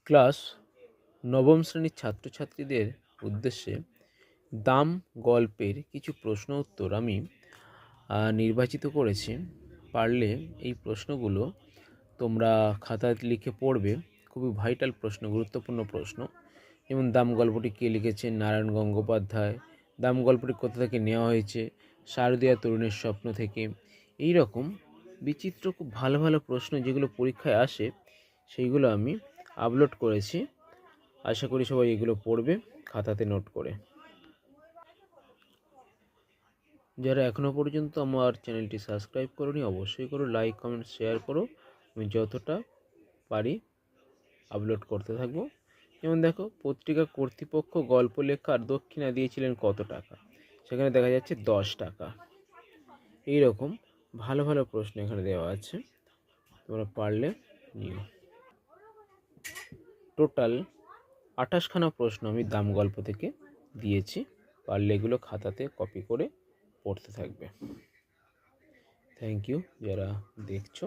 Class নবম শ্রেণীর ছাত্রছাত্রীদের উদ্দেশ্যে দাম গল্পের কিছু প্রশ্ন উত্তর আমি নির্বাচিত করেছি। পারলে এই প্রশ্নগুলো তোমরা খাতায় লিখে পড়বে। খুবই ভাইটাল প্রশ্ন, গুরুত্বপূর্ণ প্রশ্ন। যেমন দাম গল্পটি কে লিখেছেন? নারায়ণ গঙ্গোপাধ্যায়। দাম গল্পটি কোথা থেকে নেওয়া হয়েছে? শারদীয়া তরুণের স্বপ্ন থেকে। এই রকম বিচিত্র খুব ভালো ভালো প্রশ্ন যেগুলো পরীক্ষায় আসে, সেইগুলো আমি আপলোড করেছি। আশা করি সবাই এগুলো পড়বে খাতাতে নোট করে। যারা এখনও পর্যন্ত আমার চ্যানেলটি সাবস্ক্রাইব করোনি অবশ্যই করো, লাইক কমেন্ট শেয়ার করো। আমি যতটা পারি আপলোড করতে থাকবো। যেমন দেখো, পত্রিকা কর্তৃপক্ষ গল্প লেখার দক্ষিণা দিয়েছিলেন কত টাকা? সেখানে দেখা যাচ্ছে 10 টাকা। এই রকম ভালো ভালো প্রশ্ন এখানে দেওয়া আছে, তোমরা পারলে নিও। টোটাল 28খানা প্রশ্ন আমি দাম গল্প থেকে দিয়েছি। পারলে এগুলো খাতাতে কপি করে পড়তে থাকবে। থ্যাংক ইউ যারা দেখছো।